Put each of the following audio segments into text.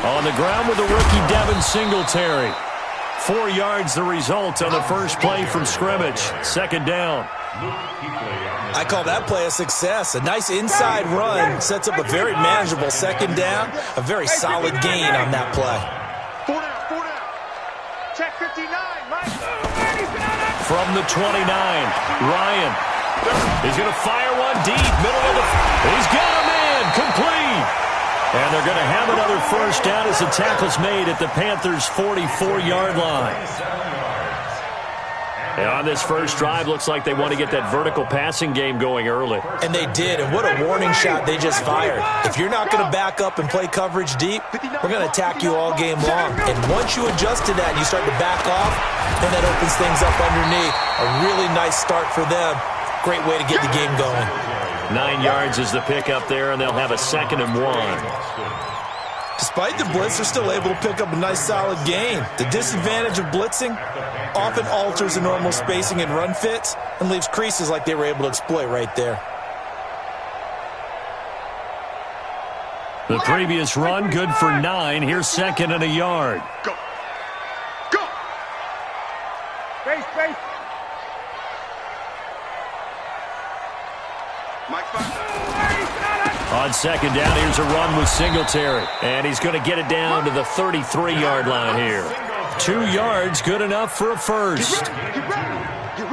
On the ground with the rookie Devin Singletary. 4 yards the result on the first play from scrimmage. Second down. I call that play a success. A nice inside run sets up a very manageable second down. A very solid gain on that play. 4 down. Check 59, Mike. From the 29, Ryan is going to fire one deep. Middle of the... He's got him in. Complete. And they're going to have another first down as the tackle's made at the Panthers' 44-yard line. And on this first drive, looks like they want to get that vertical passing game going early. And they did, and what a warning shot they just fired. If you're not going to back up and play coverage deep, we're going to attack you all game long. And once you adjust to that and you start to back off, then that opens things up underneath. A really nice start for them. Great way to get the game going. 9 yards is the pickup there, and they'll have a 2nd and 1. Despite the blitz, they're still able to pick up a nice solid gain. The disadvantage of blitzing often alters the normal spacing and run fits and leaves creases like they were able to exploit right there. The previous run good for 9. Here's 2nd and a yard. Go. Space. On 2nd down, here's a run with Singletary. And he's going to get it down to the 33-yard line here. 2 yards, good enough for a first.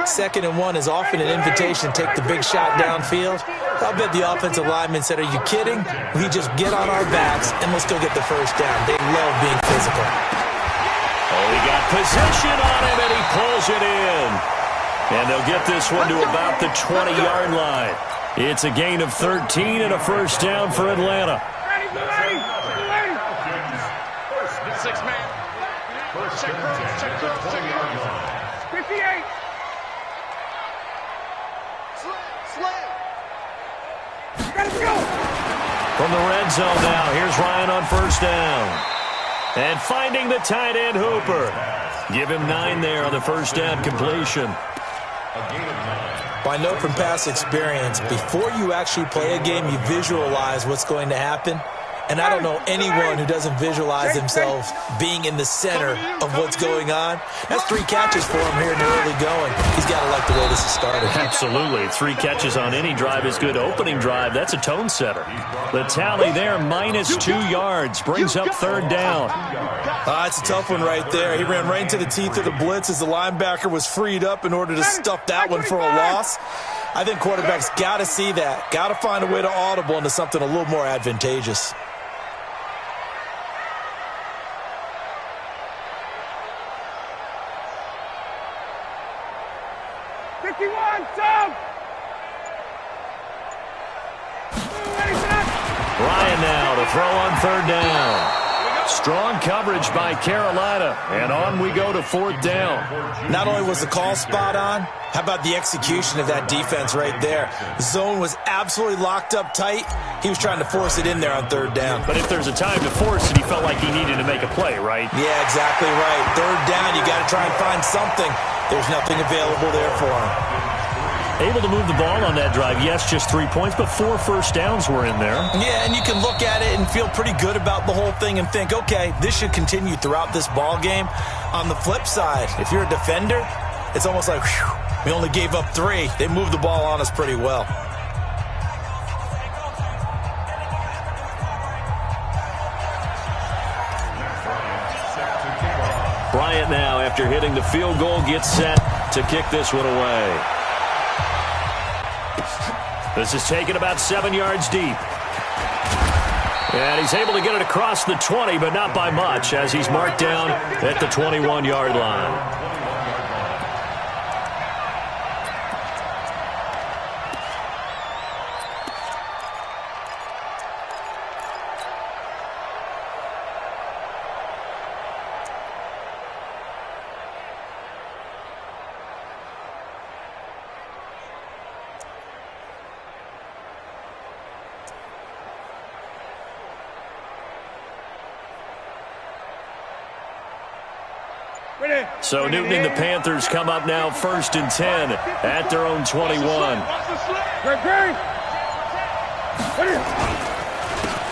2nd and 1 is often an invitation to take the big shot downfield. I'll bet the offensive lineman said, are you kidding? We just get on our backs and let's go get the first down. They love being physical. Oh, he got position on him and he pulls it in. And they'll get this one to about the 20-yard line. It's a gain of 13 and a first down for Atlanta. Ready. 6-man. Check cross. 58. Slam. Let's go. From the red zone now, here's Ryan on first down. And finding the tight end Hooper. Give him 9 there on the first down completion. I know from past experience, before you actually play a game, you visualize what's going to happen. And I don't know anyone who doesn't visualize themselves being in the center of what's going on. That's 3 catches for him here in the early going. He's got to like the way this has started. Absolutely. 3 catches on any drive is good. Opening drive, that's a tone setter. The tally there, minus 2 yards, brings up 3rd down. It's a tough one right there. He ran right into the teeth of the blitz as the linebacker was freed up in order to stuff that one for a loss. I think quarterbacks got to see that. Got to find a way to audible into something a little more advantageous. Ryan now to throw on 3rd down. Strong coverage by Carolina, and on we go to 4th down. Not only was the call spot on, how about the execution of that defense right there? The zone was absolutely locked up tight. He was trying to force it in there on 3rd down. But if there's a time to force it, he felt like he needed to make a play, right? Yeah, exactly right. 3rd down, you got to try and find something. There's nothing available there for him. Able to move the ball on that drive. Yes, just 3 points, but 4 first downs were in there. Yeah, and you can look at it and feel pretty good about the whole thing and think, okay, this should continue throughout this ball game. On the flip side, if you're a defender, it's almost like, whew, we only gave up 3. They moved the ball on us pretty well. Bryant now, after hitting the field goal, gets set to kick this one away. This is taken about 7 yards deep. And he's able to get it across the 20, but not by much, as he's marked down at the 21-yard line. So Newton and the Panthers come up now 1st and 10 at their own 21.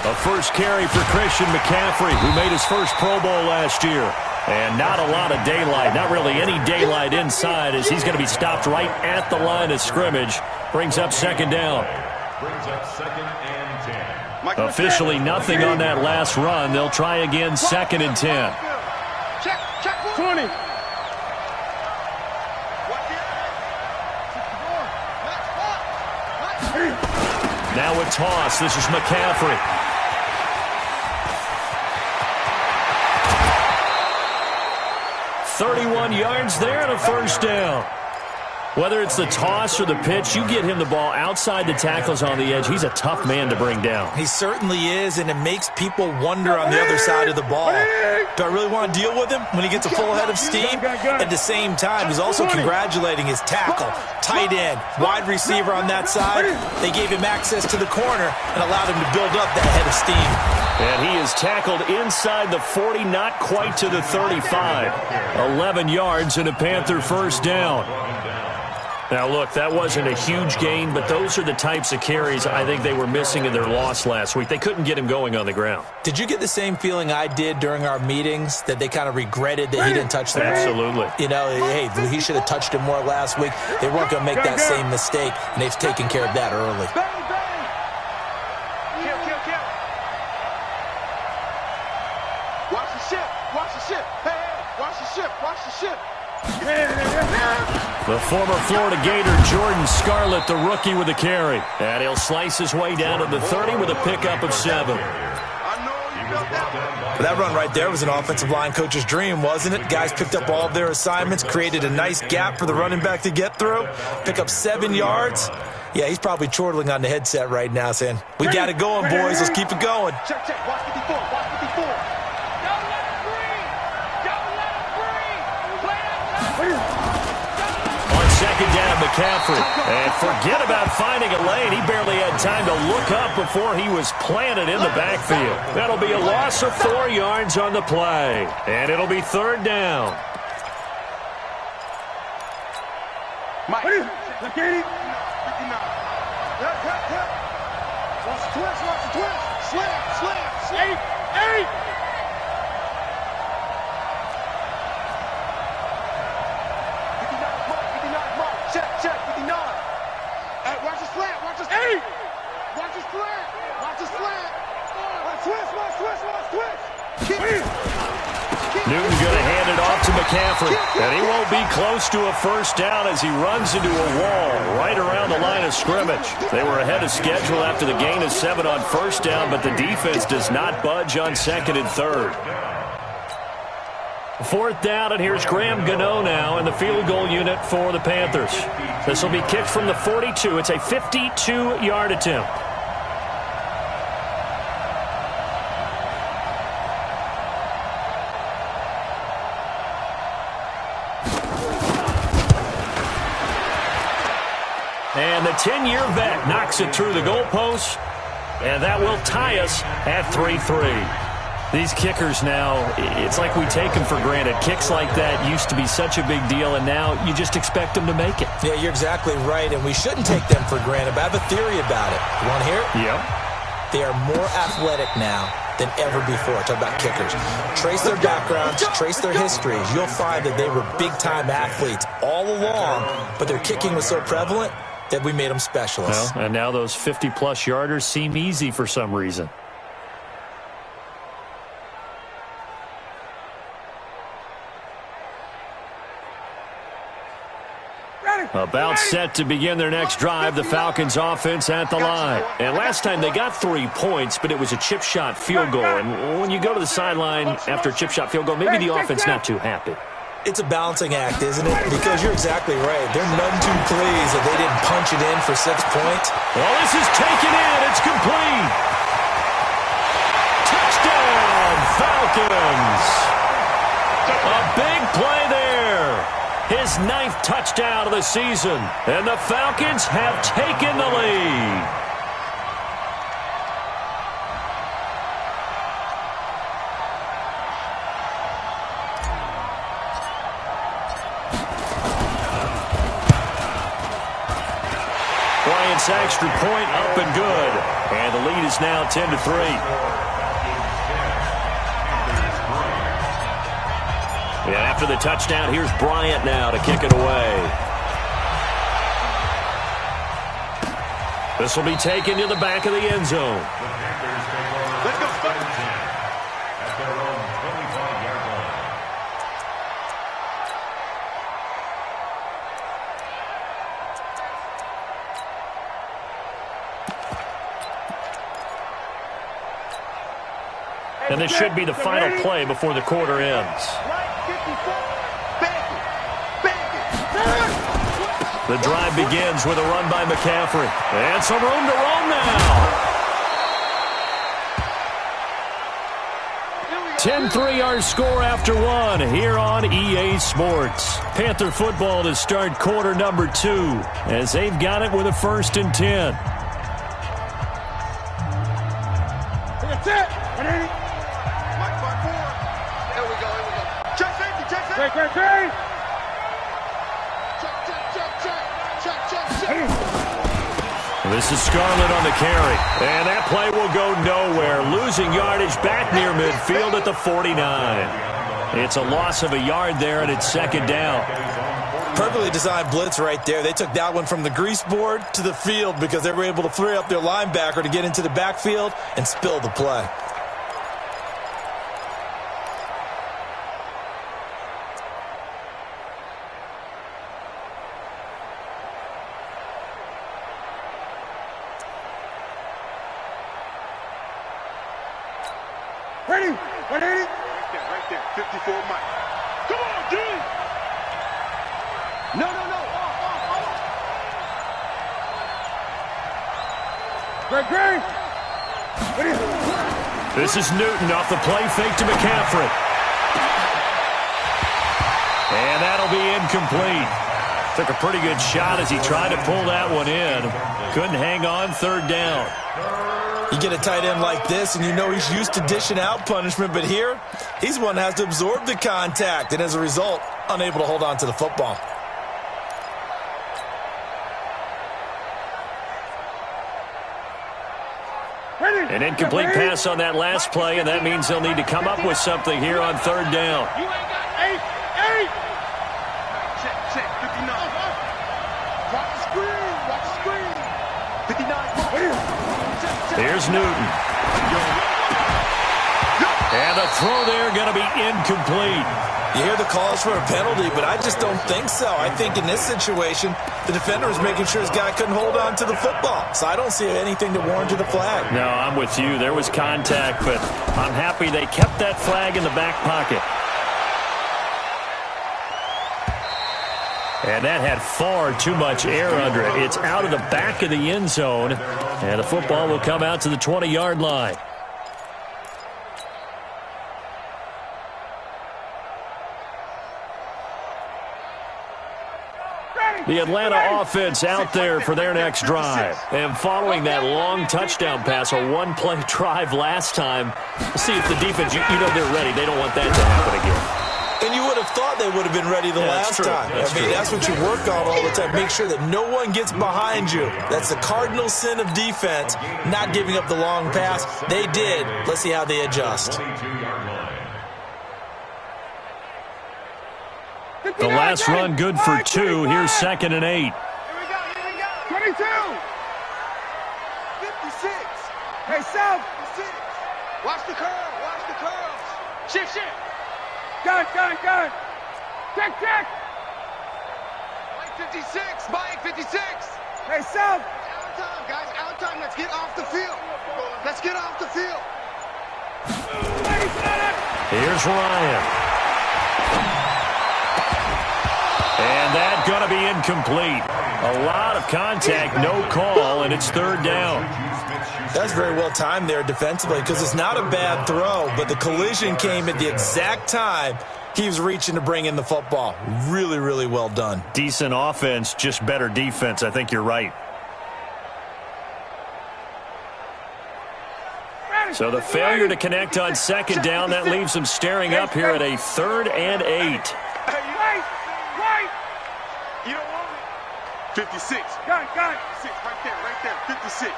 A first carry for Christian McCaffrey, who made his first Pro Bowl last year. And not a lot of daylight, not really any daylight inside, as he's going to be stopped right at the line of scrimmage. Brings up 2nd down. Officially nothing on that last run. They'll try again 2nd and 10. Check 20. Now a toss. This is McCaffrey. "31 yards there and a first down." Whether it's the toss or the pitch, you get him the ball outside the tackles on the edge. He's a tough man to bring down. He certainly is, and it makes people wonder on the other side of the ball. Do I really want to deal with him when he gets a full head of steam? At the same time, he's also congratulating his tackle, tight end, wide receiver on that side. They gave him access to the corner and allowed him to build up that head of steam. And he is tackled inside the 40, not quite to the 35. 11 yards and a Panther first down. Now, look, that wasn't a huge gain, but those are the types of carries I think they were missing in their loss last week. They couldn't get him going on the ground. Did you get the same feeling I did during our meetings, that they kind of regretted that he didn't touch the ball? Absolutely. You know, hey, he should have touched it more last week. They weren't going to make that same mistake, and they've taken care of that early. Watch the ship. Watch the ship. Hey, watch the ship. Watch the ship. The former Florida Gator, Jordan Scarlett, the rookie with a carry. And he'll slice his way down to the 30 with a pickup of 7. That run right there was an offensive line coach's dream, wasn't it? Guys picked up all of their assignments, created a nice gap for the running back to get through, pick up 7 yards. Yeah, he's probably chortling on the headset right now saying, "We got it going, boys. Let's keep it going." Check. Watch 54. Watch 54. On 2nd down, McCaffrey. And forget about finding a lane. He barely had time to look up before he was planted in the backfield. That'll be a loss of 4 yards on the play. And it'll be 3rd down. Mike. Look at him. 59. Watch the twist. Watch the twist. Slam. 8. Check, 59. Hey, watch the slant, watch the slant. Watch the slant, watch the slant. Watch twist. Newton going to hand it off to McCaffrey. And he won't be close to a first down as he runs into a wall right around the line of scrimmage. They were ahead of schedule after the gain of 7 on first down, but the defense does not budge on 2nd and 3rd. 4th down, and here's Graham Gano now in the field goal unit for the Panthers. This will be kicked from the 42. It's a 52-yard attempt. And the 10-year vet knocks it through the goalpost, and that will tie us at 3-3. These kickers now, it's like we take them for granted. Kicks like that used to be such a big deal, and now you just expect them to make it. Yeah, you're exactly right, and we shouldn't take them for granted, but I have a theory about it. You want to hear it? Yep. They are more athletic now than ever before. Talk about kickers. Trace their backgrounds, trace their histories. You'll find that they were big-time athletes all along, but their kicking was so prevalent that we made them specialists. Well, and now those 50-plus yarders seem easy for some reason. About set to begin their next drive, the Falcons offense at the line. And last time they got 3 points, but it was a chip shot field goal. And when you go to the sideline after a chip shot field goal, maybe the offense not too happy. It's a balancing act, isn't it? Because you're exactly right. They're none too pleased that they didn't punch it in for 6 points. Well, this is taken in. It's complete. Touchdown, Falcons. A big play there. His 9th touchdown of the season. And the Falcons have taken the lead. Giants extra point up and good. And the lead is now 10-3. And after the touchdown, here's Bryant now to kick it away. This will be taken to the back of the end zone. Let's go. At their own 25-yard line. And this should be the final play before the quarter ends. The drive begins with a run by McCaffrey. And some room to roam now. 10-3 our score after one here on EA Sports. Panther football to start quarter number 2 as they've got it with a 1st and 10. That's it. Mike 5-4. Here we go. Check safety. Check. This is Scarlett on the carry. And that play will go nowhere. Losing yardage back near midfield at the 49. It's a loss of a yard there, and it's 2nd down. Perfectly designed blitz right there. They took that one from the grease board to the field because they were able to free up their linebacker to get into the backfield and spill the play. Ready? Right there. 54 Mike. Come on, D! No. Greg. This is Newton off the play fake to McCaffrey. And that'll be incomplete. Took a pretty good shot as he tried to pull that one in. Couldn't hang on, 3rd down. You get a tight end like this, and you know he's used to dishing out punishment, but here, he's one that has to absorb the contact, and as a result, unable to hold on to the football. An incomplete pass on that last play, and that means they'll need to come up with something here on 3rd down. You ain't got 8. Check. 59. Watch the screen. 59. Here's Newton. And the throw there going to be incomplete. You hear the calls for a penalty, but I just don't think so. I think in this situation, the defender was making sure his guy couldn't hold on to the football. So I don't see anything to warrant the flag. No, I'm with you. There was contact, but I'm happy they kept that flag in the back pocket. And that had far too much air under it. It's out of the back of the end zone, and the football will come out to the 20-yard line. The Atlanta offense out there for their next drive. And following that long touchdown pass, a one-play drive last time, see if the defense, you know they're ready. They don't want that to happen again. And you would have thought they would have been ready the last time. That's what you work on all the time. Make sure that no one gets behind you. That's the cardinal sin of defense, not giving up the long pass. They did. Let's see how they adjust. The last run good for 2. Here's 2nd and 8. Here we go. 22. 56. Hey, South. 56. Watch the curls. Shift. Gun. Check. Mike 56. Hey, South. Out of time, guys. Out of time. Let's get off the field. Here's Ryan. And that's going to be incomplete. A lot of contact, no call, and it's 3rd down. That's very well timed there defensively because it's not a bad throw, but the collision came at the exact time he was reaching to bring in the football. Really, really well done. Decent offense, just better defense. I think you're right. So the failure to connect on 2nd down, that leaves them staring up here at a 3rd and 8. Right. You don't want it. 56. Got it. 56, right there. 56.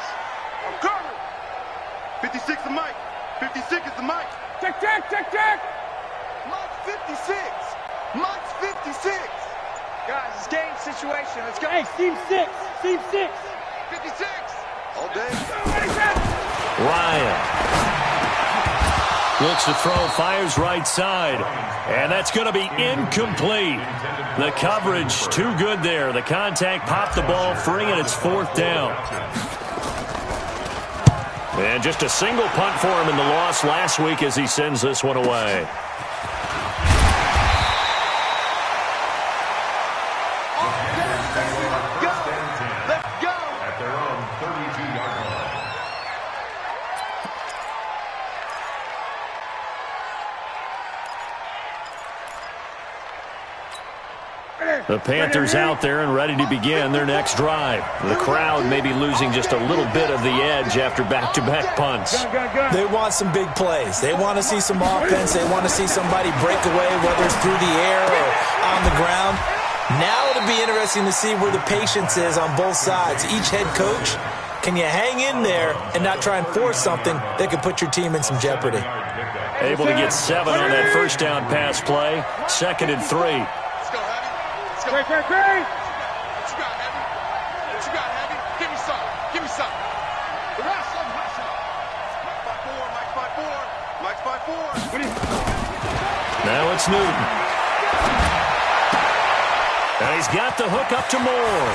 I'm covering. 56 the mic. 56 is the mic. Check. Mike's 56. Mike's 56. Guys, it's game situation. Let's go. Hey, Team 6. 56. All day. Ryan looks to throw, fires right side, and that's going to be incomplete. The coverage too good there. The contact popped the ball free, and it's 4th down. And just a single punt for him in the loss last week as he sends this one away. At their own 32-yard line. The Panthers out there and ready to begin their next drive. The crowd may be losing just a little bit of the edge after back-to-back punts. They want some big plays. They want to see some offense. They want to see somebody break away, whether it's through the air or on the ground. Now it'll be interesting to see where the patience is on both sides. Each head coach, can you hang in there and not try and force something that could put your team in some jeopardy? Able to get 7 on that first down pass play. 2nd and 3. Great. What you got, Heavy? Give me some. Mike's 5'4". Now it's Newton. And he's got the hook up to Moore.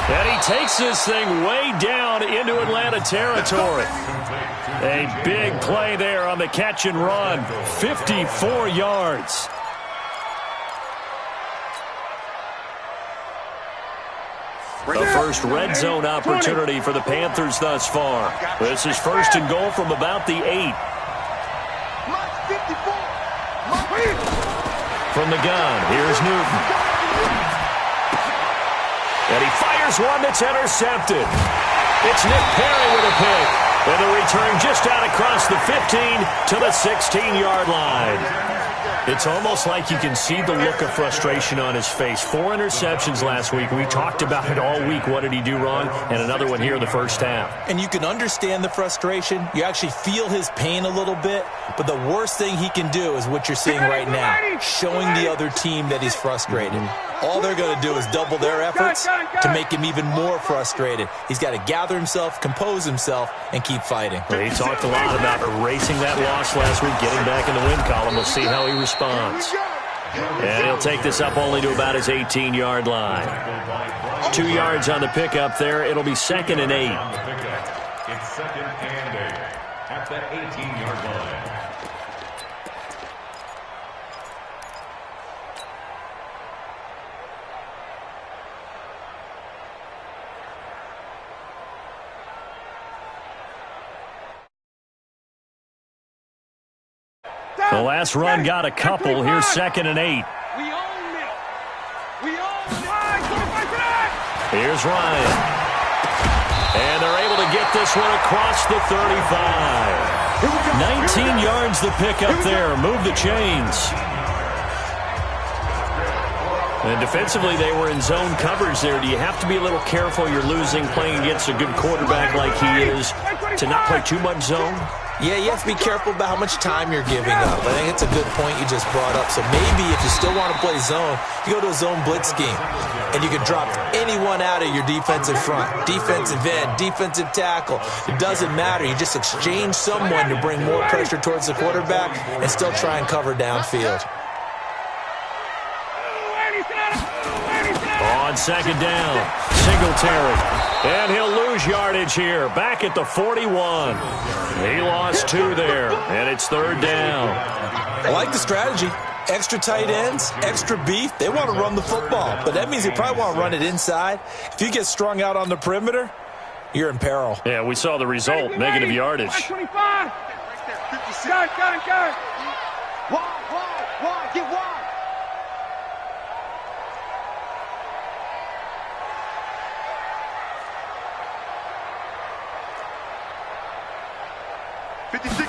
And he takes this thing way down into Atlanta territory. A big play there on the catch and run. 54 yards. The first red zone opportunity for the Panthers thus far. This is 1st and goal from about the 8. From the gun, here's Newton. And he fires one that's intercepted. It's Nick Perry with a pick. And the return just out across the 15 to the 16-yard line. It's almost like you can see the look of frustration on his face. 4 interceptions last week. We talked about it all week. What did he do wrong? And another one here in the first half. And you can understand the frustration. You actually feel his pain a little bit. But the worst thing he can do is what you're seeing right now, showing the other team that he's frustrated. All they're going to do is double their efforts to make him even more frustrated. He's got to gather himself, compose himself, and keep fighting. Well, he talked a lot about erasing that loss last week, getting back in the win column. We'll see how he responds. And he'll take this up only to about his 18-yard line. 2 yards on the pickup there. It'll be 2nd and 8. It's 2nd and 8 at the 18-yard line. The last run got a couple. Here's 2nd and 8. Here's Ryan. And they're able to get this one across the 35. 19 yards the pickup there. Move the chains. And defensively, they were in zone coverage there. Do you have to be a little careful? You're losing, playing against a good quarterback like he is, to not play too much zone? Yeah, you have to be careful about how much time you're giving up. I think it's a good point you just brought up. So maybe if you still want to play zone, you go to a zone blitz scheme. And you can drop anyone out of your defensive front. Defensive end, defensive tackle. It doesn't matter. You just exchange someone to bring more pressure towards the quarterback and still try and cover downfield. On 2nd down, Singletary. And he'll lose yardage here. Back at the 41. He lost 2 there, and it's 3rd down. I like the strategy. Extra tight ends, extra beef. They want to run the football, but that means they probably want to run it inside. If you get strung out on the perimeter, you're in peril. Yeah, we saw the result, negative yardage. 25. Got it. Wide, get wide. 56.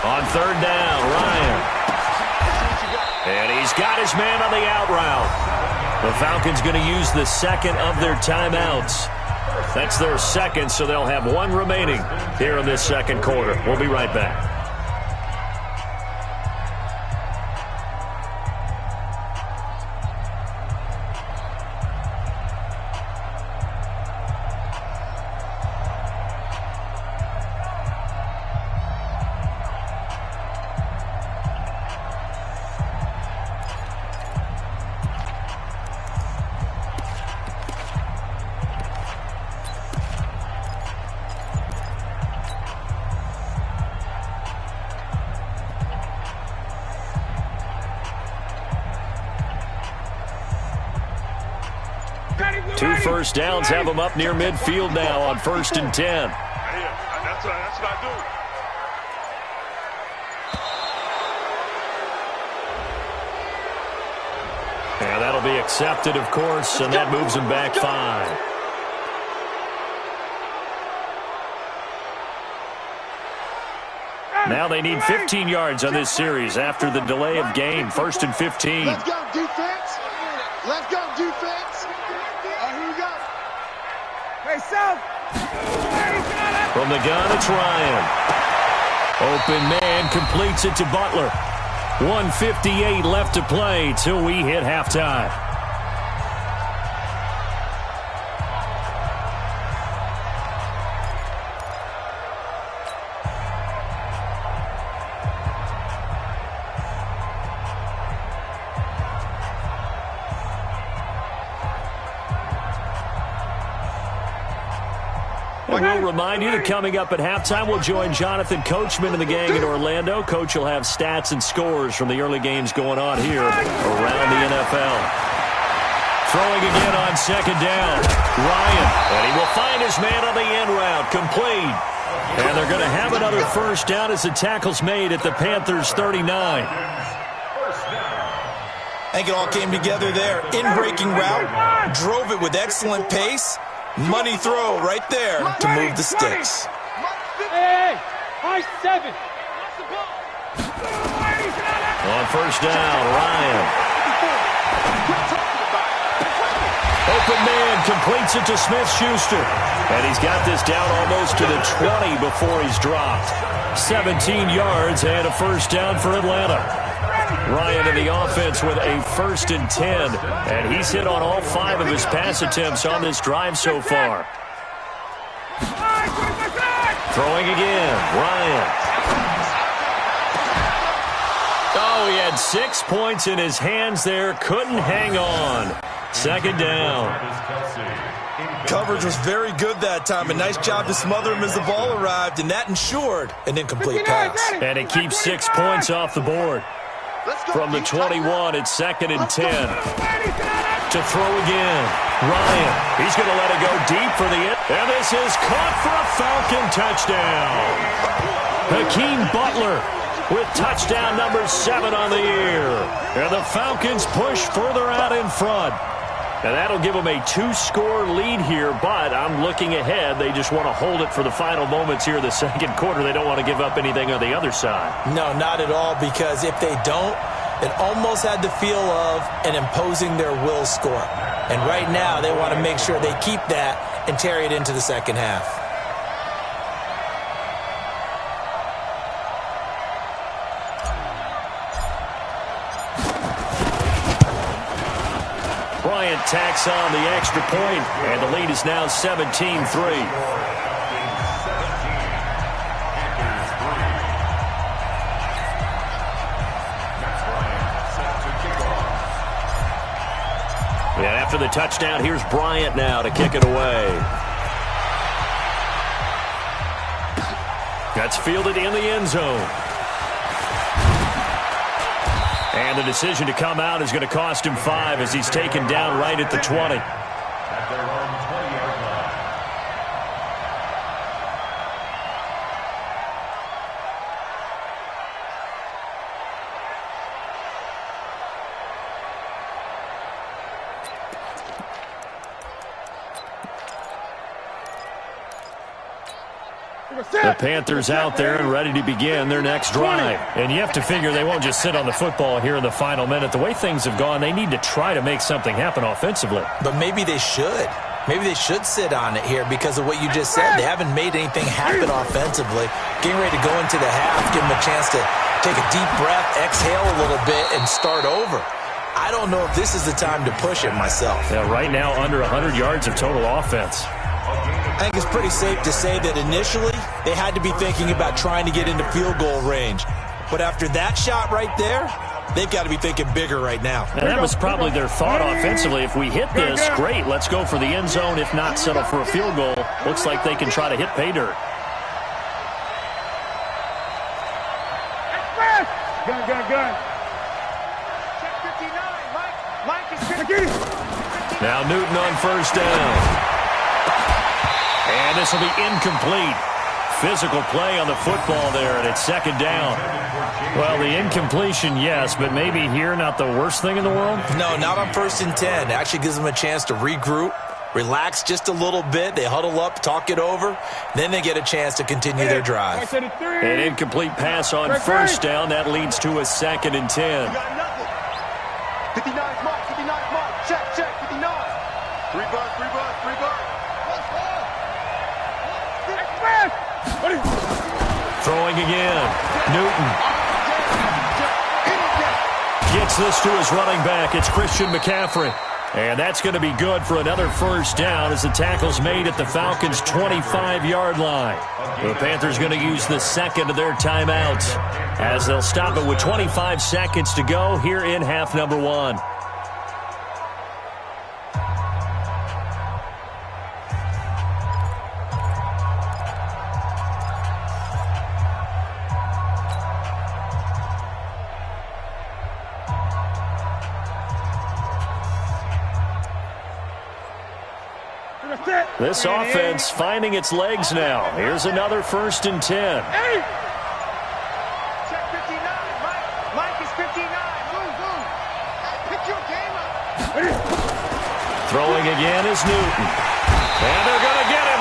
On 3rd down, Ryan. And he he's got his man on the out route. The Falcons going to use the second of their timeouts. That's their second, so they'll have one remaining here in this second quarter. We'll be right back. Two first downs have them up near midfield now on 1st and 10. Yeah, that's what I do. And that'll be accepted, of course, and that moves them back 5. Now they need 15 yards on this series after the delay of game. 1st and 15. Let's go, defense. Let's go, defense. Here we go. Hey, South. From the gun, it's Ryan. Open man completes it to Butler. 1:58 left to play till we hit halftime. And we'll remind you that coming up at halftime, we'll join Jonathan Coachman and the gang in Orlando. Coach will have stats and scores from the early games going on here around the NFL. Throwing again on 2nd down. Ryan, and he will find his man on the end route, complete. And they're going to have another first down as the tackle's made at the Panthers' 39. I think it all came together there. In-breaking route, drove it with excellent pace. Money throw right there to move the sticks. Hey, high 7. On 1st down, Ryan. Open man completes it to Smith-Schuster. And he's got this down almost to the 20 before he's dropped. 17 yards and a first down for Atlanta. Ryan in the offense with a 1st and 10. And he's hit on all 5 of his pass attempts on this drive so far. Throwing again, Ryan. Oh, he had 6 points in his hands there. Couldn't hang on. 2nd down. Coverage was very good that time. A nice job to smother him as the ball arrived, and that ensured an incomplete pass. And it keeps 6 points off the board. From the 21, it's 2nd and 10. To throw again. Ryan, he's going to let it go deep for the end. And this is caught for a Falcon touchdown. Hakeem Butler with touchdown number 7 on the year. And the Falcons push further out in front. And that'll give them a 2-score lead here, but I'm looking ahead. They just want to hold it for the final moments here in the second quarter. They don't want to give up anything on the other side. No, not at all, because if they don't, it almost had the feel of an imposing their will score. And right now, they want to make sure they keep that and carry it into the second half. Bryant tacks on the extra point, and the lead is now 17-3. And after the touchdown, here's Bryant now to kick it away. That's fielded in the end zone. And the decision to come out is going to cost him 5 as he's taken down right at the 20. At their own 20-yard line. The Panthers out there and ready to begin their next drive. And you have to figure they won't just sit on the football here in the final minute. The way things have gone, they need to try to make something happen offensively. But maybe they should. Maybe they should sit on it here because of what you just said. They haven't made anything happen offensively. Getting ready to go into the half, give them a chance to take a deep breath, exhale a little bit, and start over. I don't know if this is the time to push it myself. Yeah, right now, under 100 yards of total offense. I think it's pretty safe to say that initially they had to be thinking about trying to get into field goal range. But after that shot right there, they've got to be thinking bigger right now. And that was probably their thought offensively. If we hit this, great, let's go for the end zone. If not, settle for a field goal. Looks like they can try to hit pay dirt. Gun. Now Newton on first down. And this will be incomplete. Physical play on the football there, and it's second down. Well, the incompletion, yes, but maybe here not the worst thing in the world? No, not on 1st and 10. It actually gives them a chance to regroup, relax just a little bit. They huddle up, talk it over. Then they get a chance to continue their drive. An incomplete pass on first down. That leads to a 2nd and 10. 59's mark. Check, 59. 3 bucks. Throwing again. Newton gets this to his running back. It's Christian McCaffrey. And that's going to be good for another first down as the tackle's made at the Falcons' 25-yard line. The Panthers going to use the second of their timeouts as they'll stop it with 25 seconds to go here in half number 1. This offense finding its legs now. Here's another 1st and 10. Check 59. Mike is 59. Move. Pick your game up. Throwing again is Newton. And they're going to get him.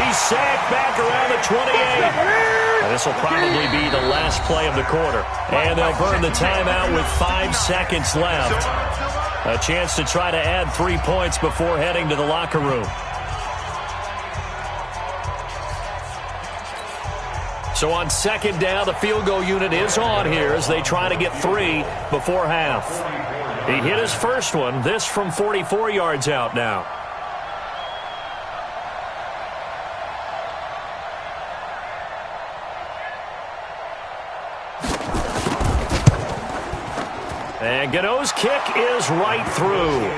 He's sacked back around the 28. And this will probably be the last play of the quarter. And they'll burn the timeout with 5 seconds left. A chance to try to add 3 points before heading to the locker room. So on second down, the field goal unit is on here as they try to get 3 before half. He hit his first one, this from 44 yards out now. And Gano's kick is right through.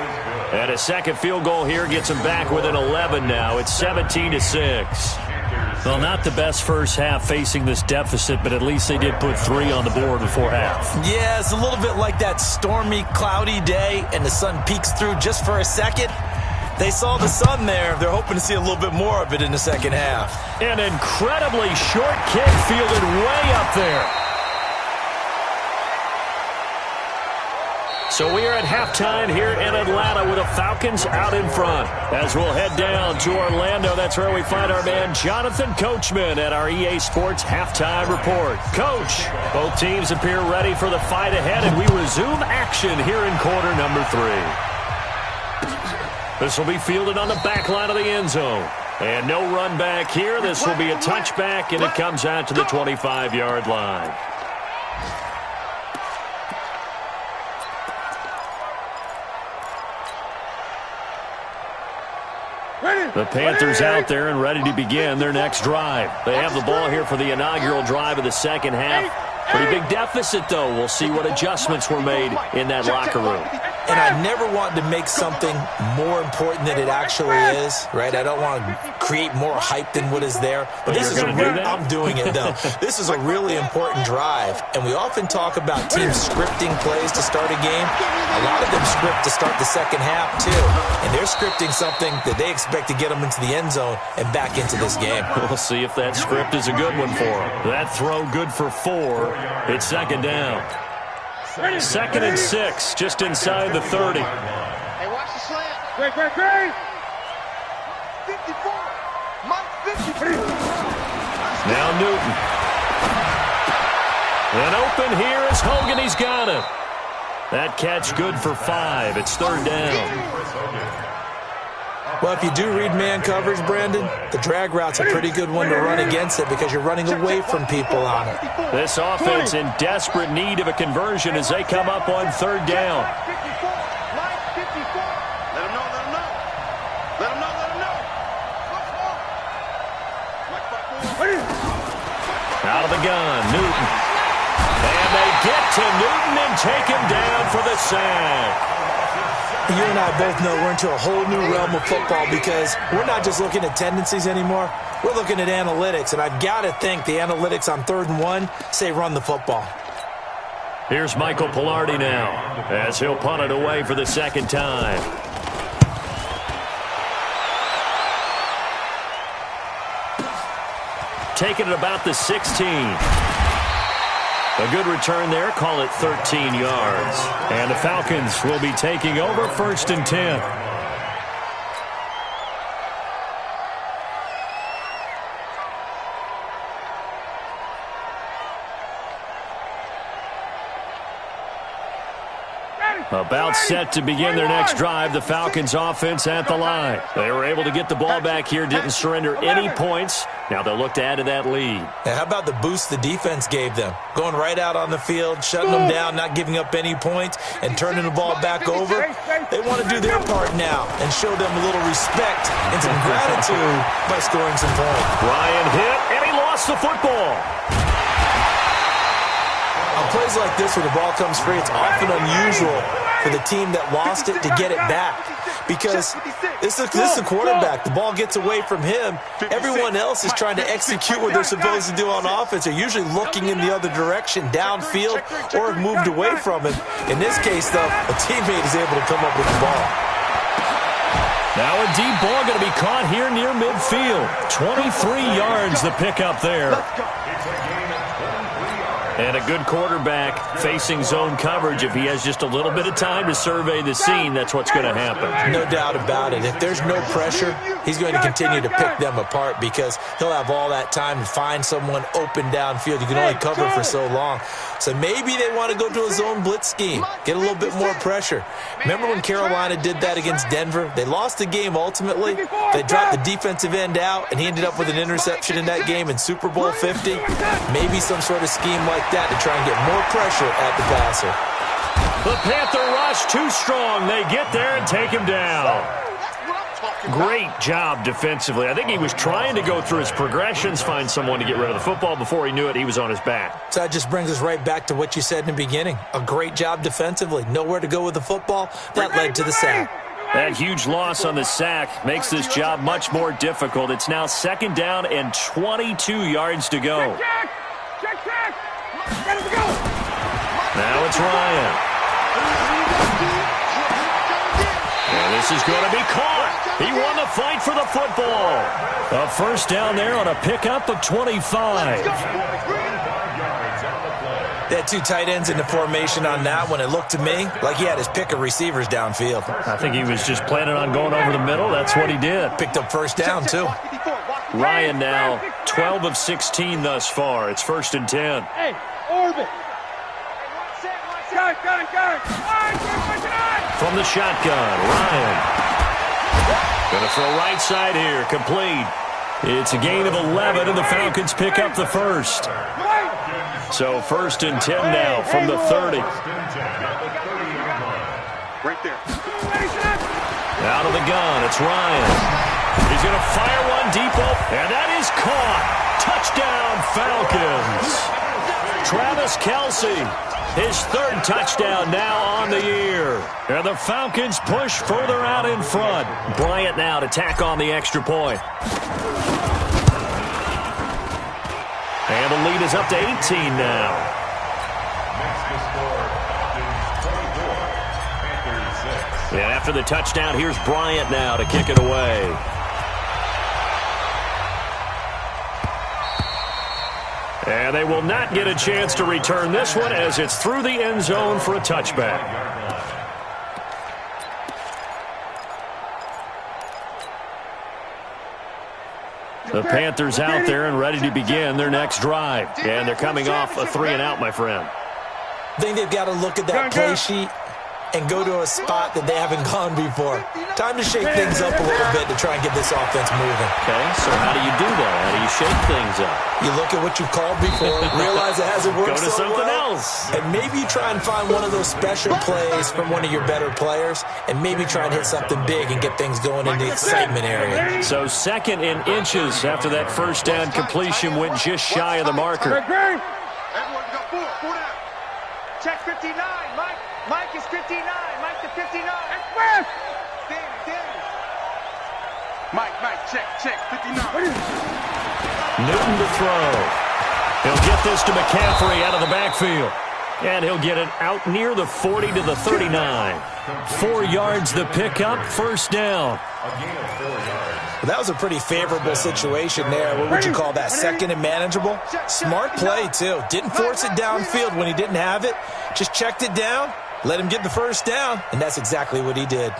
And a second field goal here gets him back within 11 now. It's 17-6. Well, not the best first half facing this deficit, but at least they did put 3 on the board before half. Yeah, it's a little bit like that stormy, cloudy day, and the sun peeks through just for a second. They saw the sun there. They're hoping to see a little bit more of it in the second half. An incredibly short kick fielded way up there. So we are at halftime here in Atlanta with the Falcons out in front. As we'll head down to Orlando, that's where we find our man Jonathan Coachman at our EA Sports Halftime Report. Coach, both teams appear ready for the fight ahead, and we resume action here in quarter number 3. This will be fielded on the back line of the end zone. And no run back here. This will be a touchback, and it comes out to the 25-yard line. The Panthers out there and ready to begin their next drive. They have the ball here for the inaugural drive of the second half. Pretty big deficit, though. We'll see what adjustments were made in that locker room. And I never want to make something more important than it actually is, right? I don't want to create more hype than what is there. But this is I'm doing it, though. This is a really important drive. And we often talk about teams scripting plays to start a game. A lot of them script to start the second half, too. And they're scripting something that they expect to get them into the end zone and back into this game. We'll see if that script is a good one for them. That throw good for 4. It's second down. 2nd and 6, just inside the 30. Hey, watch the slant. Great. 54. Mike, 54. Now Newton. And open here is Hogan. He's got it. That catch good for 5. It's third down. Well, if you do read man coverage, Brandon, the drag route's a pretty good one to run against it because you're running away from people on it. This offense in desperate need of a conversion as they come up on third down. Let him know, let him know. Let him know, let him know. Out of the gun, Newton. And they get to Newton and take him down for the sack. You and I both know we're into a whole new realm of football because we're not just looking at tendencies anymore. We're looking at analytics, and I've got to think the analytics on 3rd and 1 say run the football. Here's Michael Pilardi now as he'll punt it away for the second time. Taking it about the 16. A good return there. Call it 13 yards. And the Falcons will be taking over 1st and 10. About set to begin their next drive, the Falcons offense at the line. They were able to get the ball back here, didn't surrender any points. Now they'll look to add to that lead. And how about the boost the defense gave them? Going right out on the field, shutting them down, not giving up any points, and turning the ball back over. They want to do their part now and show them a little respect and some gratitude by scoring some points. Ryan hit, and he lost the football. On plays like this where the ball comes free, it's often unusual for the team that lost it to get it back. Because this is a quarterback. The ball gets away from him. Everyone else is trying to execute what they're supposed to do on offense. They're usually looking in the other direction, downfield, or have moved away from him. In this case, though, a teammate is able to come up with the ball. Now a deep ball going to be caught here near midfield. 23 yards the pickup there. And a good quarterback facing zone coverage. If he has just a little bit of time to survey the scene, that's what's going to happen. No doubt about it. If there's no pressure, he's going to continue to pick them apart because he'll have all that time to find someone open downfield. You can only cover for so long. So maybe they want to go to a zone blitz scheme, get a little bit more pressure. Remember when Carolina did that against Denver? They lost the game ultimately. They dropped the defensive end out, and he ended up with an interception in that game in Super Bowl 50. Maybe some sort of scheme like that to try and get more pressure at the passer. The Panther rush too strong. They get there and take him down. Great job defensively. I think he was trying to go through his progressions, find someone to get rid of the football. Before he knew it, he was on his back. So that just brings us right back to what you said in the beginning. A great job defensively. Nowhere to go with the football. That led to the sack. That huge loss on the sack makes this job much more difficult. It's now 2nd down and 22 yards to go. Check. Now it's Ryan. And this is going to be caught. He won the fight for the football. A 1st down there on a pickup of 25. They had 2 tight ends in the formation on that one. It looked to me like he had his pick of receivers downfield. I think he was just planning on going over the middle. That's what he did. Picked up 1st down, too. Ryan now 12 of 16 thus far. It's 1st and 10. Hey, orbit. Got it. From the shotgun, Ryan. Going to throw right side here, complete. It's a gain of 11, and the Falcons pick up the first. So 1st and 10 now from the 30. Right there. Out of the gun, it's Ryan. He's going to fire one deep open, and that is caught. Touchdown, Falcons. Travis Kelce, his 3rd touchdown now on the year. And the Falcons push further out in front. Bryant now to tack on the extra point. And the lead is up to 18 now. And after the touchdown, here's Bryant now to kick it away. And they will not get a chance to return this one as it's through the end zone for a touchback. The Panthers out there and ready to begin their next drive. And they're coming off a 3-and-out, my friend. I think they've got to look at that play sheet and go to a spot that they haven't gone before. Time to shake things up a little bit to try and get this offense moving. Okay, so how do you do that? How do you shake things up? You look at what you've called before, realize it hasn't worked Go to so something well, else. and maybe try and find one of those special plays from one of your better players, and maybe try and hit something big and get things going in the excitement area. So 2nd in inches after that first down completion went just shy of the marker. Everyone got 4 down. Check 59. Mike is 59. Mike to 59. Express. Danny. Mike, check, 59. Newton to throw. He'll get this to McCaffrey out of the backfield. And he'll get it out near the 40 to the 39. 4 yards the pickup, first down. Well, that was a pretty favorable situation there. What would you call that, 2nd and manageable? Smart play, too. Didn't force it downfield when he didn't have it. Just checked it down, let him get the first down, and that's exactly what he did.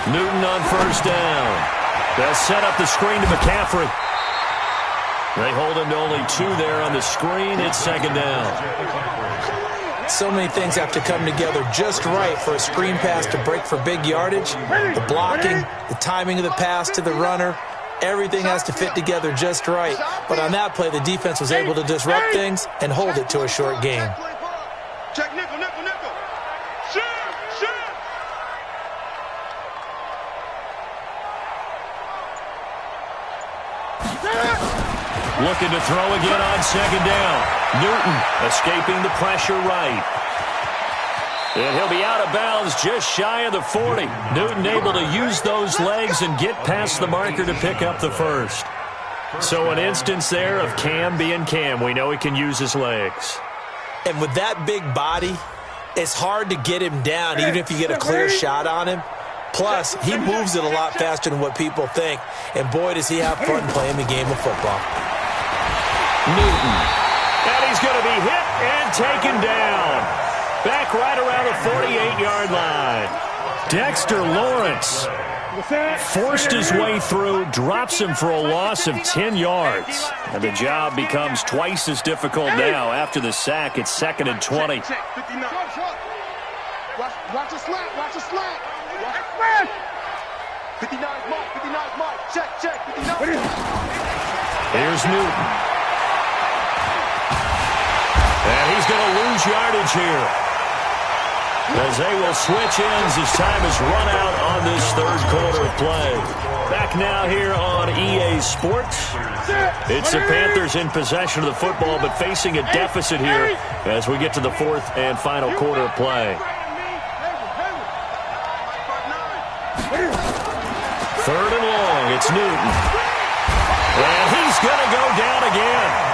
Newton on first down. They'll set up the screen to McCaffrey. They hold him to only 2 there on the screen. It's 2nd down. So many things have to come together just right for a screen pass to break for big yardage. The blocking, the timing of the pass to the runner, everything has to fit together just right. But on that play, the defense was able to disrupt things and hold it to a short game. Check nickel. Shoot. Looking to throw again on 2nd down. Newton escaping the pressure right. And he'll be out of bounds just shy of the 40. Newton able to use those legs and get past the marker to pick up the first. So an instance there of Cam being Cam. We know he can use his legs. And with that big body, it's hard to get him down even if you get a clear shot on him. Plus, he moves it a lot faster than what people think. And boy, does he have fun playing the game of football. Newton. And he's going to be hit and taken down. Back right around the 48-yard line. Dexter Lawrence forced his way through, drops him for a loss of 10 yards. And the job becomes twice as difficult now. After the sack, it's 2nd and 20. Check, 59. Watch a slant. 59 Mike. Check, 59. Here's Newton. And he's going to lose yardage here, as they will switch ends as time is run out on this 3rd quarter of play. Back now here on EA Sports. It's the Panthers in possession of the football, but facing a deficit here as we get to the 4th and final quarter of play. 3rd and long, it's Newton. And he's going to go down again.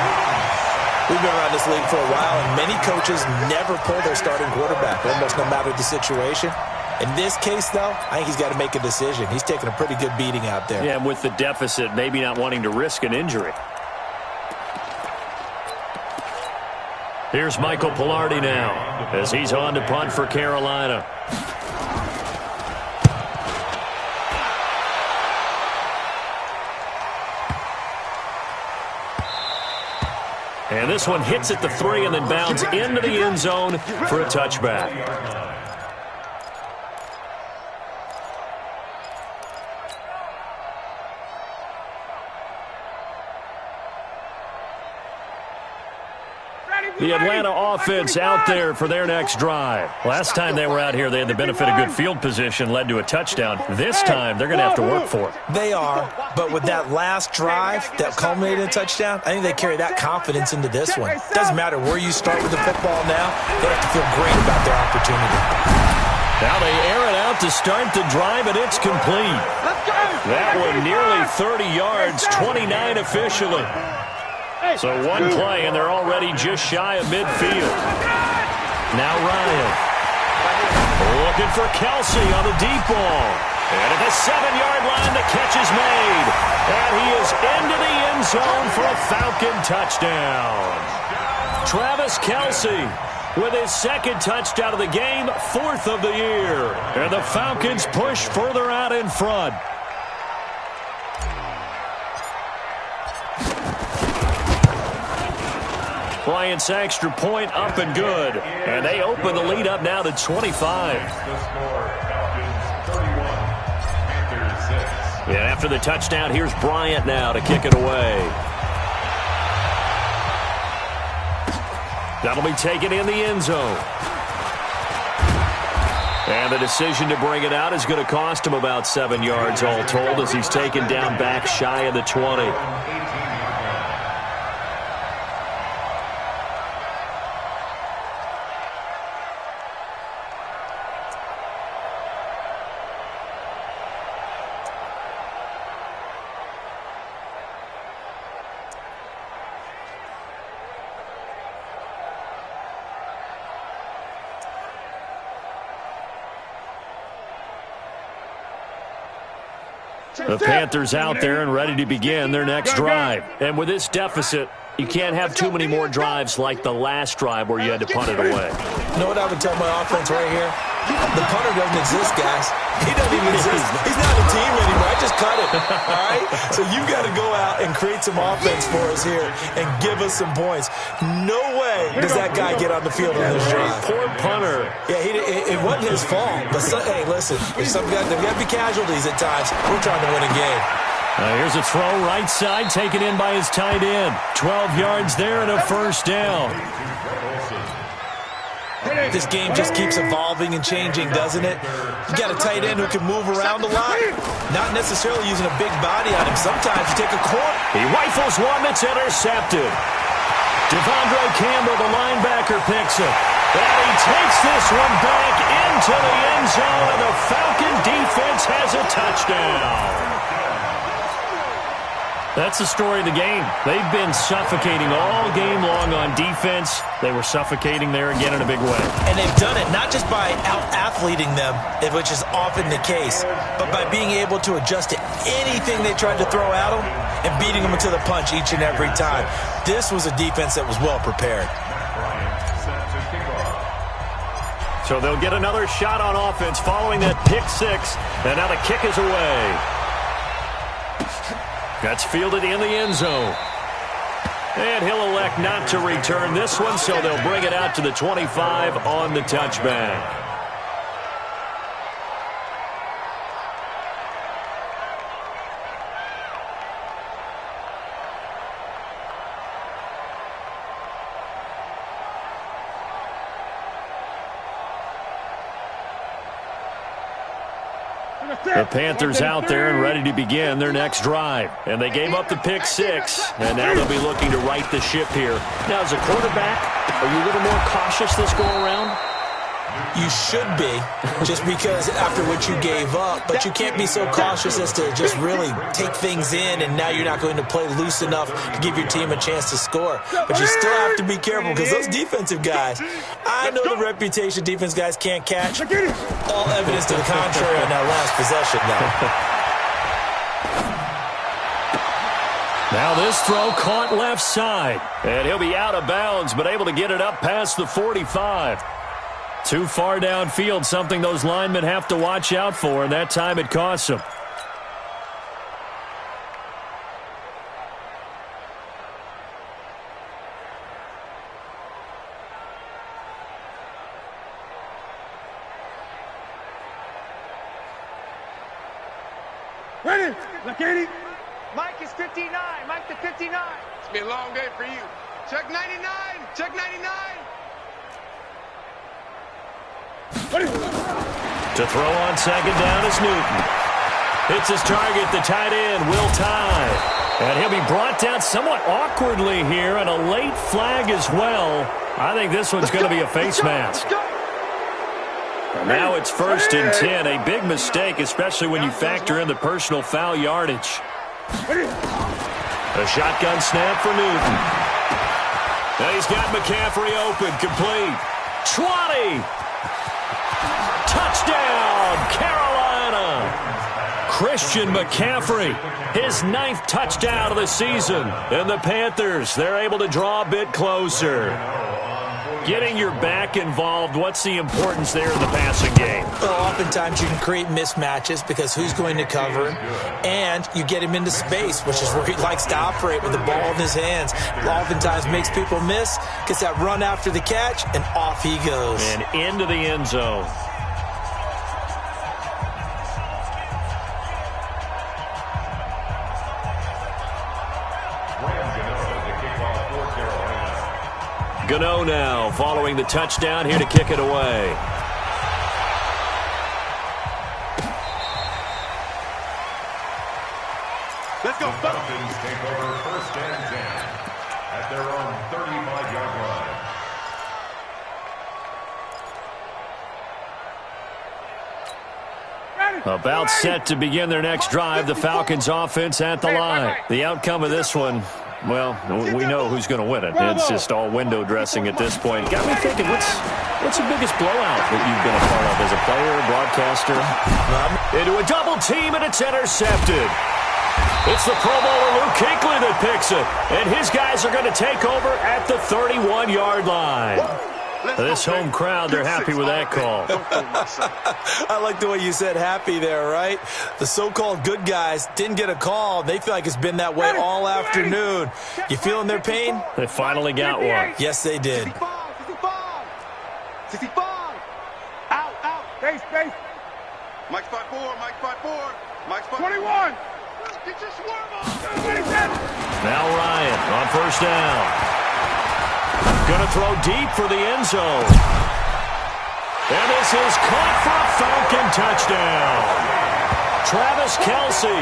We've been around this league for a while, and many coaches never pull their starting quarterback, almost no matter the situation. In this case, though, I think he's got to make a decision. He's taking a pretty good beating out there. Yeah, and with the deficit, maybe not wanting to risk an injury. Here's Michael Pilardi now, as he's on to punt for Carolina. And this one hits at the 3 and then bounds into the end zone for a touchback. The Atlanta offense out there for their next drive. Last time they were out here, they had the benefit of good field position, led to a touchdown. This time, they're going to have to work for it. They are, but with that last drive that culminated in a touchdown, I think they carry that confidence into this one. Doesn't matter where you start with the football now, they have to feel great about their opportunity. Now they air it out to start the drive, and it's complete. That one nearly 30 yards, 29 officially. So one play, and they're already just shy of midfield. Now Ryan. Looking for Kelsey on the deep ball. And at the 7-yard line, the catch is made. And he is into the end zone for a Falcon touchdown. Travis Kelsey with his 2nd touchdown of the game, 4th of the year. And the Falcons push further out in front. Bryant's extra point up and good. And they open the lead up now to 25. And after the touchdown, here's Bryant now to kick it away. That'll be taken in the end zone. And the decision to bring it out is going to cost him about 7 yards all told as he's taken down back shy of the 20. The Panthers out there and ready to begin their next drive. And with this deficit, you can't have too many more drives like the last drive where you had to punt it away. You know what I would tell my offense right here? The punter doesn't exist, guys. He doesn't even exist. He's not a team anymore. I just cut him, all right? So you got to go out and create some offense for us here and give us some points. No way does that guy get on the field on this drive. Poor punter. Yeah, it wasn't his fault. But, hey, listen, there's got to be casualties at times. We're trying to win a game. Here's a throw right side taken in by his tight end. 12 yards there and a first down. This game just keeps evolving and changing, doesn't it? You got a tight end who can move around a lot. Not necessarily using a big body on him. Sometimes you take a corner. He rifles one that's intercepted. Devondre Campbell, the linebacker, picks it. And he takes this one back into the end zone, and the Falcon defense has a touchdown. That's the story of the game. They've been suffocating all game long on defense. They were suffocating there again in a big way. And they've done it not just by out-athleting them, which is often the case, but by being able to adjust to anything they tried to throw at them and beating them to the punch each and every time. This was a defense that was well prepared. So they'll get another shot on offense following that pick six, and now the kick is away. That's fielded in the end zone. And he'll elect not to return this one, so they'll bring it out to the 25 on the touchback. The Panthers out there and ready to begin their next drive. And they gave up the pick six, and now they'll be looking to right the ship here. Now, as a quarterback, are you a little more cautious this go-around? You should be, just because after what you gave up, but you can't be so cautious as to just really take things in, and now you're not going to play loose enough to give your team a chance to score. But you still have to be careful because those defensive guys, I know the reputation defense guys can't catch. All evidence to the contrary on that last possession now. Now this throw caught left side, and he'll be out of bounds, but able to get it up past the 45. Too far downfield, something those linemen have to watch out for, and that time it costs them. Ready? Look at it. Mike is 59. Mike to 59. It's been a long day for you. Check 99. Check 99. To throw on second down is Newton. Hits his target, the tight end, Will Tye. And he'll be brought down somewhat awkwardly here, and a late flag as well. I think this one's going to be a face mask. And now it's 1st and 10. A big mistake, especially when you factor in the personal foul yardage. A shotgun snap for Newton. And he's got McCaffrey open, complete. 20. Touchdown, Carolina. Christian McCaffrey, his 9th touchdown of the season. And the Panthers, they're able to draw a bit closer. Getting your back involved, what's the importance there in the passing game? Well, oftentimes you can create mismatches because who's going to cover him, and you get him into space, which is where he likes to operate with the ball in his hands. Oftentimes makes people miss, gets that run after the catch, and off he goes. And into the end zone. Gano now following the touchdown here to kick it away. Let's go. The Falcons take over first and 10 at their own 35-yard line. About set to begin their next drive. The Falcons offense at the line. The outcome of this one, well, we know who's going to win it. It's just all window dressing at this point. Got me thinking, what's the biggest blowout that you've been a part of as a player, broadcaster? Into a double team, and it's intercepted. It's the Pro Bowler Luke Kuechly that picks it, and his guys are going to take over at the 31-yard line. This home crowd, they're happy with that call. I like the way you said happy there, right? The so-called good guys didn't get a call. They feel like it's been that way all afternoon. You feeling their pain? They finally got one. Yes, they did. 65. Out. Space. Mike's 5'4", Mike's 5'4", Mike's 5'4". 21. Get your swerve on. Now Ryan on first down. Going to throw deep for the end zone. And this is caught for a Falcon touchdown. Travis Kelce,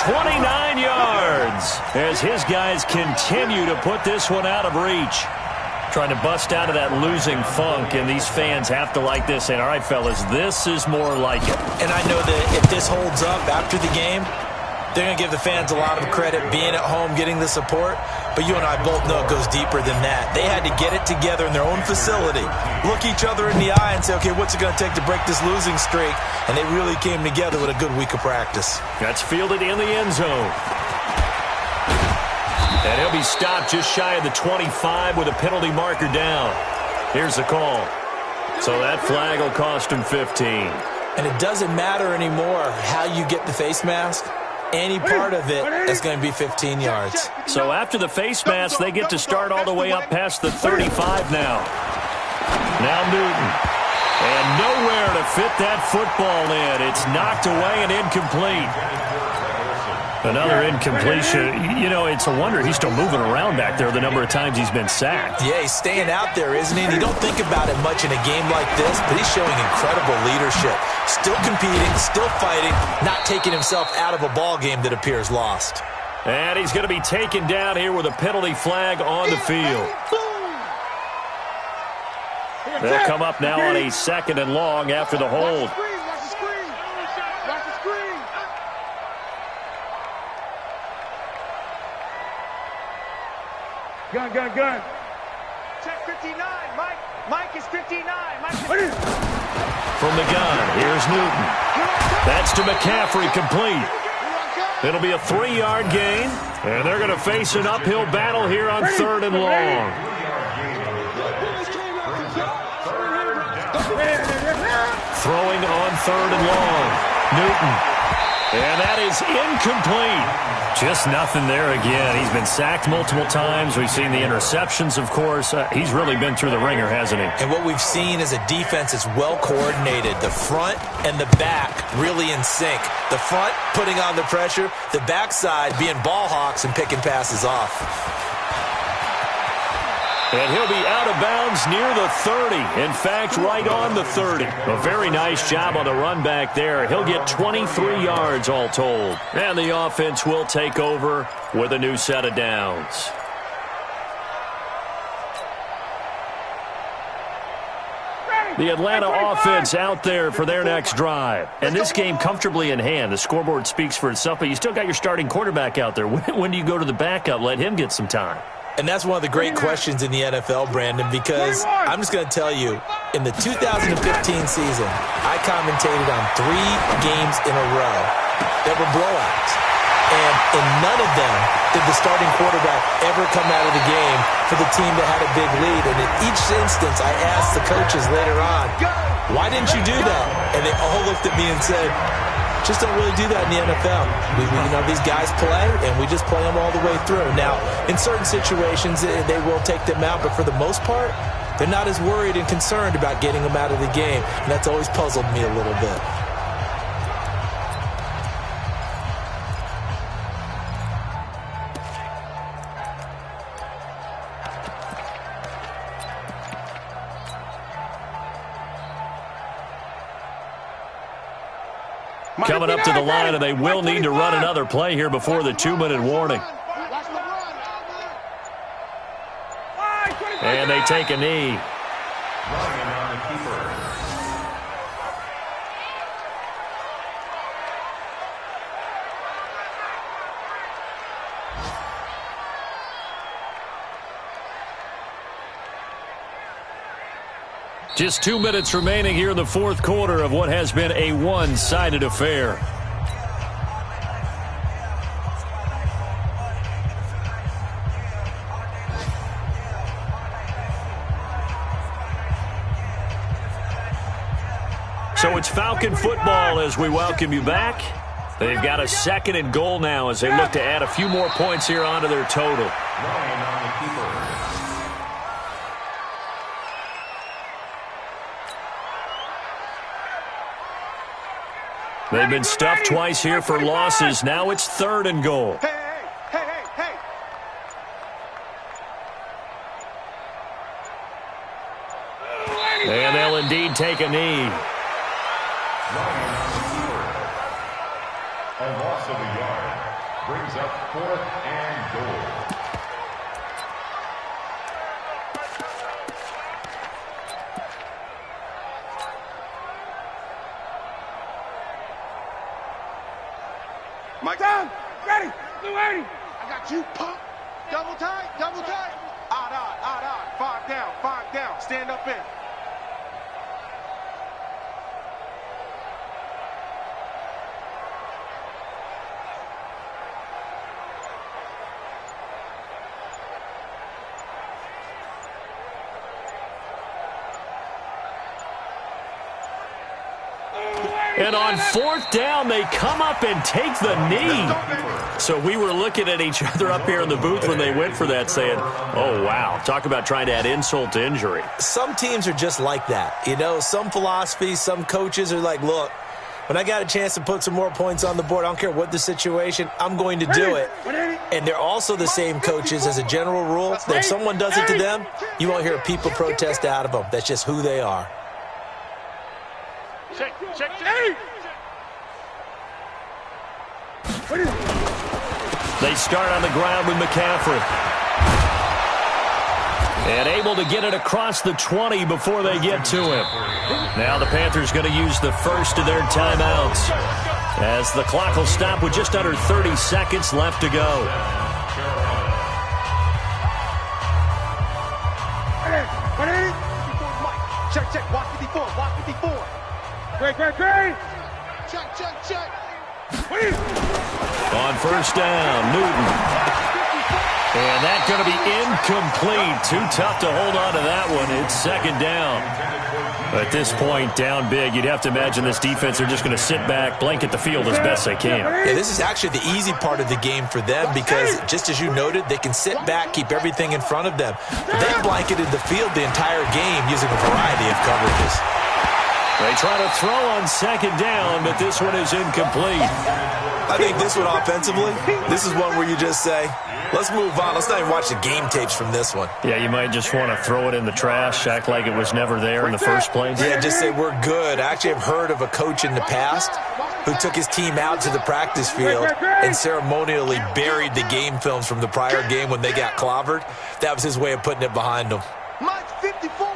29 yards, as his guys continue to put this one out of reach. Trying to bust out of that losing funk, and these fans have to like this. And all right, fellas, this is more like it. And I know that if this holds up after the game, they're going to give the fans a lot of credit being at home, getting the support. But you and I both know it goes deeper than that. They had to get it together in their own facility, look each other in the eye and say, okay, what's it going to take to break this losing streak? And they really came together with a good week of practice. That's fielded in the end zone. And he'll be stopped just shy of the 25 with a penalty marker down. Here's the call. So that flag will cost him 15. And it doesn't matter anymore how you get the face mask. Any part of it is going to be 15 yards. So after the face mask, they get to start all the way up past the 35 now. Now Newton. And nowhere to fit that football in. It's knocked away and incomplete. Another incompletion. You know, it's a wonder he's still moving around back there the number of times he's been sacked. Yeah, he's staying out there, isn't he? And you don't think about it much in a game like this, but he's showing incredible leadership. Still competing, still fighting, not taking himself out of a ball game that appears lost. And he's going to be taken down here with a penalty flag on the field. They'll come up now on a 2nd and long after the hold. Gun. Check 59. Mike is 59. From the gun, here's Newton. That's to McCaffrey, complete. It'll be a 3-yard gain, and they're going to face an uphill battle here on 3rd and long. Throwing on 3rd and long. Newton. And that is incomplete. Just nothing there again. He's been sacked multiple times. We've seen the interceptions, of course. He's really been through the ringer, hasn't he? And what we've seen is a defense that's well coordinated. The front and the back really in sync. The front putting on the pressure. The backside being ball hawks and picking passes off. And he'll be out of bounds near the 30. In fact, right on the 30. A very nice job on the run back there. He'll get 23 yards all told. And the offense will take over with a new set of downs. The Atlanta offense out there for their next drive. And this game comfortably in hand. The scoreboard speaks for itself, but you still got your starting quarterback out there. When do you go to the backup? Let him get some time. And that's one of the great questions in the NFL, Brandon, because I'm just going to tell you, in the 2015 season, I commentated on 3 games in a row that were blowouts. And in none of them did the starting quarterback ever come out of the game for the team that had a big lead. And in each instance, I asked the coaches later on, why didn't you do that? And they all looked at me and said, just don't really do that in the NFL. These guys play, and we just play them all the way through. Now, in certain situations, they will take them out, but for the most part, they're not as worried and concerned about getting them out of the game. And that's always puzzled me a little bit. Coming up to the line, and they will need to run another play here before the 2-minute warning. And they take a knee. Just 2 minutes remaining here in the fourth quarter of what has been a one-sided affair. So it's Falcon football as we welcome you back. They've got a 2nd and goal now as they look to add a few more points here onto their total. They've been stuffed twice here for losses. Now it's 3rd and goal. Hey. And they'll indeed take a knee. A loss of a yard brings up 4th and goal. Mike down, ready, blue 80. I got you, pump. Double tight. Odd. 5 down, stand up in. And on 4th down, they come up and take the knee. So we were looking at each other up here in the booth when they went for that saying, oh, wow, talk about trying to add insult to injury. Some teams are just like that. Some philosophies, some coaches are like, look, when I got a chance to put some more points on the board, I don't care what the situation, I'm going to do it. And they're also the same coaches as a general rule that if someone does it to them, you won't hear people protest out of them. That's just who they are. Check. They start on the ground with McCaffrey. And able to get it across the 20 before they get to him. Now the Panthers going to use the first of their timeouts as the clock will stop with just under 30 seconds left to go. Check. Walk 54. Great. Check. On 1st down, Newton. And that's going to be incomplete. Too tough to hold on to that one. It's 2nd down. At this point, down big, you'd have to imagine this defense are just going to sit back, blanket the field as best they can. Yeah, this is actually the easy part of the game for them because, just as you noted, they can sit back, keep everything in front of them. They blanketed the field the entire game using a variety of coverages. They try to throw on 2nd down, but this one is incomplete. I think this one offensively, this is one where you just say, let's move on. Let's not even watch the game tapes from this one. Yeah, you might just want to throw it in the trash, act like it was never there in the first place. Yeah, just say we're good. I actually have heard of a coach in the past who took his team out to the practice field and ceremonially buried the game films from the prior game when they got clobbered. That was his way of putting it behind them. Mike 54.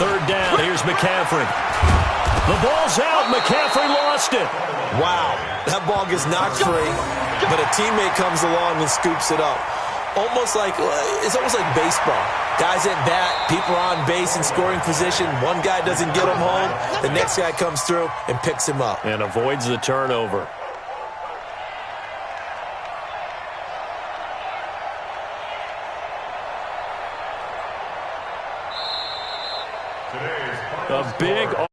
3rd down, here's McCaffrey. The ball's out, McCaffrey lost it. Wow, that ball gets knocked free, but a teammate comes along and scoops it up. It's almost like baseball. Guys at bat, people are on base in scoring position. One guy doesn't get him home, the next guy comes through and picks him up. And avoids the turnover. A big